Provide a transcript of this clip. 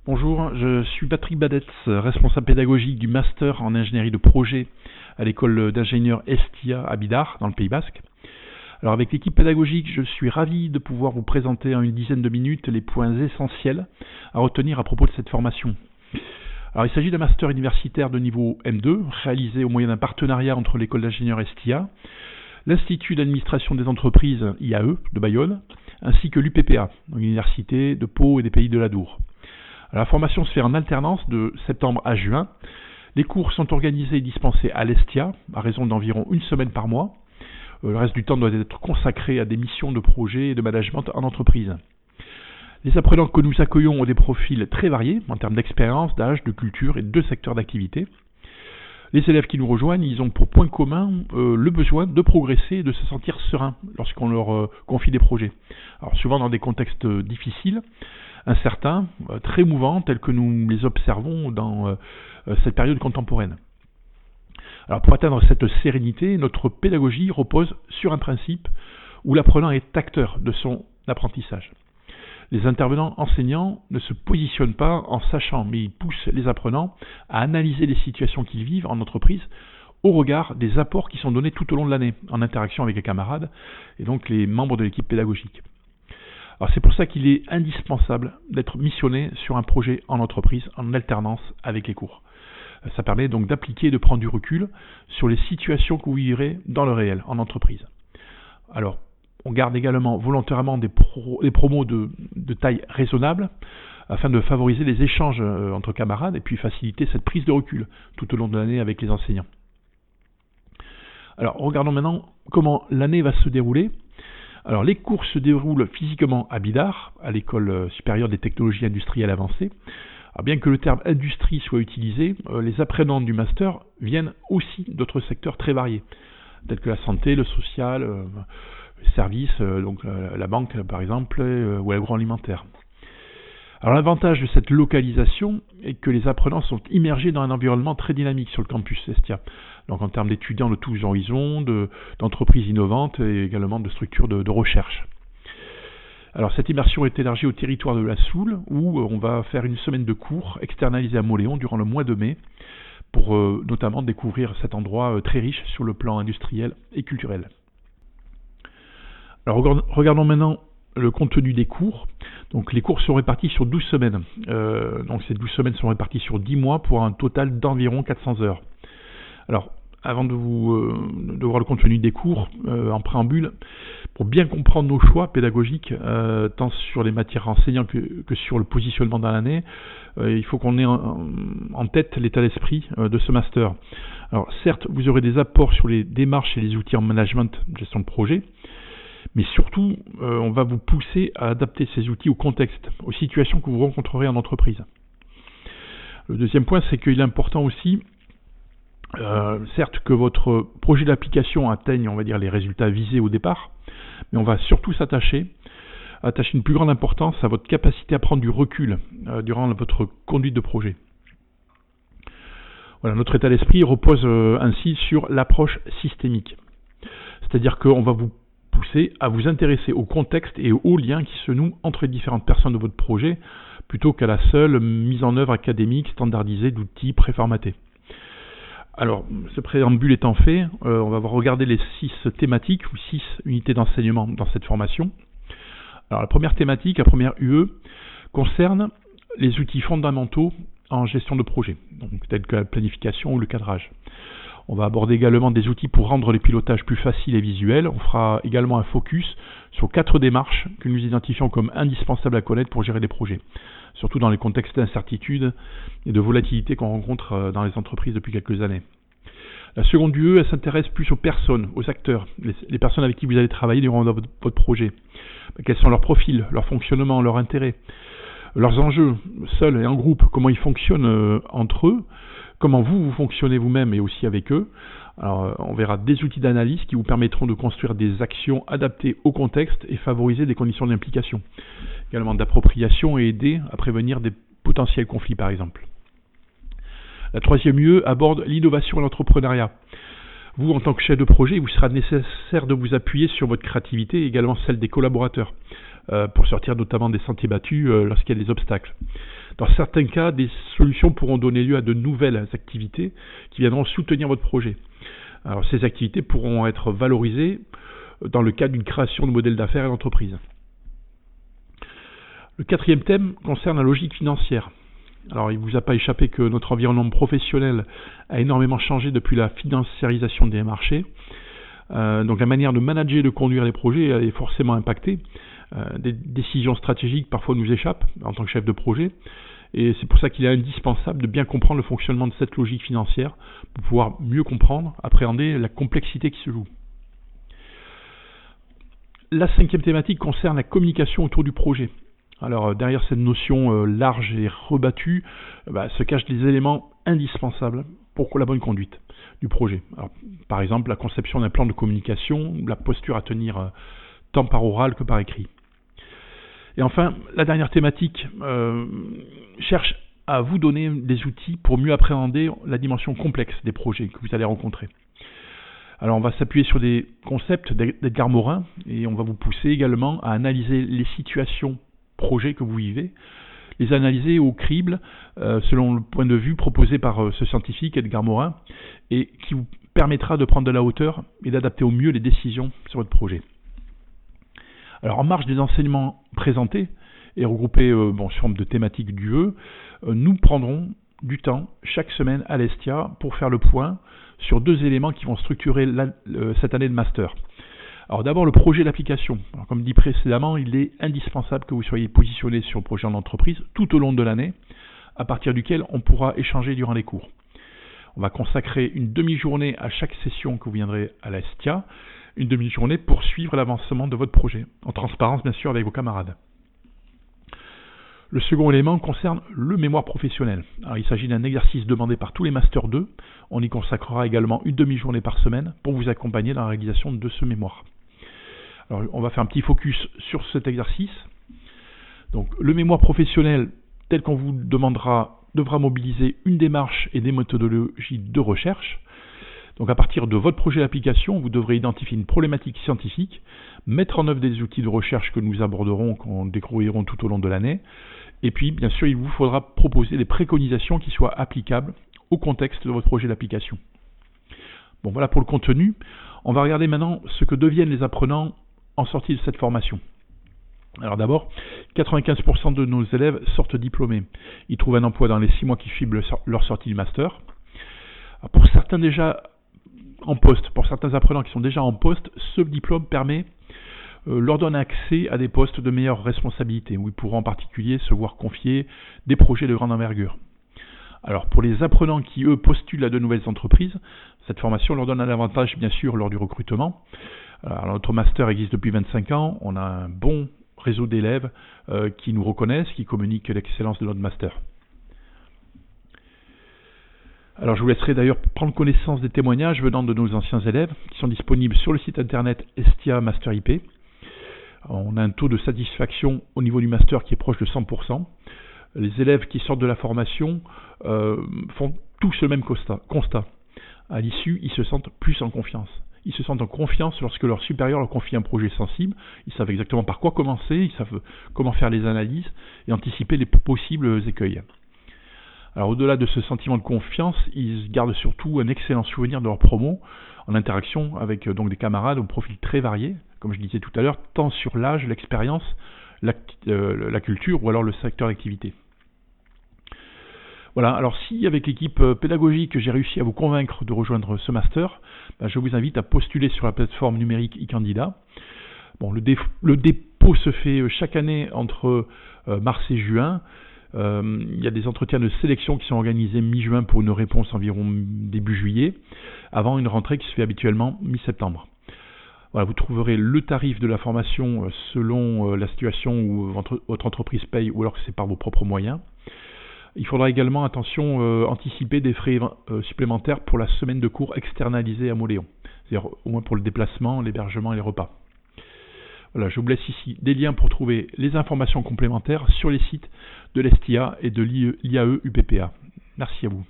Bonjour, je suis Patrick Badetz, responsable pédagogique du Master en ingénierie de projet à l'école d'ingénieurs Estia à Bidart, dans le Pays Basque. Alors avec l'équipe pédagogique, je suis ravi de pouvoir vous présenter en une dizaine de minutes les points essentiels à retenir à propos de cette formation. Alors il s'agit d'un master universitaire de niveau M2, réalisé au moyen d'un partenariat entre l'école d'ingénieurs Estia, l'Institut d'administration des entreprises IAE de Bayonne, ainsi que l'UPPA, l'Université de Pau et des Pays de l'Adour. La formation se fait en alternance de septembre à juin. Les cours sont organisés et dispensés à l'Estia, à raison d'environ une semaine par mois. Le reste du temps doit être consacré à des missions de projet et de management en entreprise. Les apprenants que nous accueillons ont des profils très variés en termes d'expérience, d'âge, de culture et de secteurs d'activité. Les élèves qui nous rejoignent, ils ont pour point commun le besoin de progresser et de se sentir serein lorsqu'on leur confie des projets. Alors souvent dans des contextes difficiles, incertains, très mouvants, tels que nous les observons dans cette période contemporaine. Alors pour atteindre cette sérénité, notre pédagogie repose sur un principe où l'apprenant est acteur de son apprentissage. Les intervenants enseignants ne se positionnent pas en sachant, mais ils poussent les apprenants à analyser les situations qu'ils vivent en entreprise au regard des apports qui sont donnés tout au long de l'année, en interaction avec les camarades et donc les membres de l'équipe pédagogique. Alors c'est pour ça qu'il est indispensable d'être missionné sur un projet en entreprise en alternance avec les cours. Ça permet donc d'appliquer et de prendre du recul sur les situations que vous vivrez dans le réel, en entreprise. Alors, on garde également volontairement des promos de taille raisonnable afin de favoriser les échanges entre camarades et puis faciliter cette prise de recul tout au long de l'année avec les enseignants. Alors, regardons maintenant comment l'année va se dérouler. Alors, les cours se déroulent physiquement à Bidart, à l'école supérieure des technologies industrielles avancées. Alors, bien que le terme industrie soit utilisé, les apprenants du master viennent aussi d'autres secteurs très variés, tels que la santé, le social, les services, donc la banque par exemple, ou l'agroalimentaire. Alors l'avantage de cette localisation est que les apprenants sont immergés dans un environnement très dynamique sur le campus Estia. Donc en termes d'étudiants de tous horizons, d'entreprises innovantes et également de structures de recherche. Alors cette immersion est élargie au territoire de la Soule où on va faire une semaine de cours externalisés à Mauléon durant le mois de mai pour notamment découvrir cet endroit très riche sur le plan industriel et culturel. Alors regardons maintenant le contenu des cours. Donc les cours sont répartis sur 12 semaines. Donc ces 12 semaines sont réparties sur 10 mois pour un total d'environ 400 heures. Alors avant de voir le contenu des cours, en préambule, pour bien comprendre nos choix pédagogiques, tant sur les matières enseignantes que sur le positionnement dans l'année, il faut qu'on ait en tête l'état d'esprit de ce master. Alors certes, vous aurez des apports sur les démarches et les outils en management, gestion de projet, mais surtout, on va vous pousser à adapter ces outils au contexte, aux situations que vous rencontrerez en entreprise. Le deuxième point, c'est qu'il est important aussi, certes, que votre projet d'application atteigne, on va dire, les résultats visés au départ, mais on va surtout attacher une plus grande importance à votre capacité à prendre du recul durant votre conduite de projet. Voilà, notre état d'esprit repose ainsi sur l'approche systémique. C'est-à-dire qu'on va vous pousser à vous intéresser au contexte et aux liens qui se nouent entre les différentes personnes de votre projet, plutôt qu'à la seule mise en œuvre académique standardisée d'outils préformatés. Alors, ce préambule étant fait, on va regarder les 6 thématiques ou 6 unités d'enseignement dans cette formation. Alors, la première thématique, la première UE, concerne les outils fondamentaux en gestion de projet, donc tels que la planification ou le cadrage. On va aborder également des outils pour rendre les pilotages plus faciles et visuels. On fera également un focus sur 4 démarches que nous identifions comme indispensables à connaître pour gérer des projets, surtout dans les contextes d'incertitude et de volatilité qu'on rencontre dans les entreprises depuis quelques années. La seconde UE, elle s'intéresse plus aux personnes, aux acteurs, les personnes avec qui vous allez travailler durant votre projet. Quels sont leurs profils, leur fonctionnement, leurs intérêts, leurs enjeux, seuls et en groupe, comment ils fonctionnent entre eux, comment vous fonctionnez vous-même et aussi avec eux. Alors, on verra des outils d'analyse qui vous permettront de construire des actions adaptées au contexte et favoriser des conditions d'implication. Également d'appropriation et aider à prévenir des potentiels conflits par exemple. La troisième UE aborde l'innovation et l'entrepreneuriat. Vous, en tant que chef de projet, il vous sera nécessaire de vous appuyer sur votre créativité et également celle des collaborateurs pour sortir notamment des sentiers battus lorsqu'il y a des obstacles. Dans certains cas, des solutions pourront donner lieu à de nouvelles activités qui viendront soutenir votre projet. Alors, ces activités pourront être valorisées dans le cadre d'une création de modèle d'affaires et d'entreprise. Le quatrième thème concerne la logique financière. Alors, il ne vous a pas échappé que notre environnement professionnel a énormément changé depuis la financiarisation des marchés. Donc, la manière de manager et de conduire les projets est forcément impactée. Des décisions stratégiques parfois nous échappent en tant que chef de projet. Et c'est pour ça qu'il est indispensable de bien comprendre le fonctionnement de cette logique financière pour pouvoir mieux comprendre, appréhender la complexité qui se joue. La cinquième thématique concerne la communication autour du projet. Alors derrière cette notion large et rebattue se cachent des éléments indispensables pour la bonne conduite du projet. Alors, par exemple, la conception d'un plan de communication, la posture à tenir tant par oral que par écrit. Et enfin, la dernière thématique cherche à vous donner des outils pour mieux appréhender la dimension complexe des projets que vous allez rencontrer. Alors on va s'appuyer sur des concepts d'Edgar Morin et on va vous pousser également à analyser les situations projets que vous vivez, les analyser au crible selon le point de vue proposé par ce scientifique Edgar Morin et qui vous permettra de prendre de la hauteur et d'adapter au mieux les décisions sur votre projet. Alors en marge des enseignements présentés et regroupés sous forme de thématiques du vœu, nous prendrons du temps chaque semaine à l'Estia pour faire le point sur deux éléments qui vont structurer cette année de master. Alors d'abord le projet d'application. Alors, comme dit précédemment, il est indispensable que vous soyez positionné sur le projet en entreprise tout au long de l'année, à partir duquel on pourra échanger durant les cours. On va consacrer une demi-journée à chaque session que vous viendrez à l'Estia, une demi-journée pour suivre l'avancement de votre projet, en transparence bien sûr avec vos camarades. Le second élément concerne le mémoire professionnel. Alors, il s'agit d'un exercice demandé par tous les Master 2. On y consacrera également une demi-journée par semaine pour vous accompagner dans la réalisation de ce mémoire. Alors, on va faire un petit focus sur cet exercice. Donc, le mémoire professionnel, tel qu'on vous demandera, devra mobiliser une démarche et des méthodologies de recherche. Donc à partir de votre projet d'application, vous devrez identifier une problématique scientifique, mettre en œuvre des outils de recherche que nous aborderons, qu'on découvrirons tout au long de l'année, et puis bien sûr il vous faudra proposer des préconisations qui soient applicables au contexte de votre projet d'application. Bon voilà pour le contenu. On va regarder maintenant ce que deviennent les apprenants en sortie de cette formation. Alors d'abord, 95% de nos élèves sortent diplômés. Ils trouvent un emploi dans les 6 mois qui suivent leur sortie du master. Alors, pour certains déjà en poste, pour certains apprenants qui sont déjà en poste, ce diplôme leur donne accès à des postes de meilleure responsabilité, où ils pourront en particulier se voir confier des projets de grande envergure. Alors pour les apprenants qui, eux, postulent à de nouvelles entreprises, cette formation leur donne un avantage, bien sûr, lors du recrutement. Alors, notre master existe depuis 25 ans, on a un bon réseau d'élèves qui nous reconnaissent, qui communiquent l'excellence de notre master. Alors je vous laisserai d'ailleurs prendre connaissance des témoignages venant de nos anciens élèves qui sont disponibles sur le site internet Estia Master IP. On a un taux de satisfaction au niveau du master qui est proche de 100%. Les élèves qui sortent de la formation font tous le même constat. À l'issue, ils se sentent plus en confiance. Ils se sentent en confiance lorsque leur supérieur leur confie un projet sensible. Ils savent exactement par quoi commencer, ils savent comment faire les analyses et anticiper les possibles écueils. Alors au-delà de ce sentiment de confiance, ils gardent surtout un excellent souvenir de leur promo en interaction avec donc des camarades au profil très varié, comme je disais tout à l'heure, tant sur l'âge, l'expérience, la culture ou alors le secteur d'activité. Voilà, alors si avec l'équipe pédagogique j'ai réussi à vous convaincre de rejoindre ce master, je vous invite à postuler sur la plateforme numérique e-candidat. Bon, le dépôt se fait chaque année entre mars et juin. Il y a des entretiens de sélection qui sont organisés mi-juin pour une réponse environ début juillet, avant une rentrée qui se fait habituellement mi-septembre. Voilà, vous trouverez le tarif de la formation selon la situation où votre entreprise paye ou alors que c'est par vos propres moyens. Il faudra également, attention, anticiper des frais supplémentaires pour la semaine de cours externalisée à Moléon, c'est-à-dire au moins pour le déplacement, l'hébergement et les repas. Voilà, je vous laisse ici des liens pour trouver les informations complémentaires sur les sites de l'Estia et de l'IAE UPPA. Merci à vous.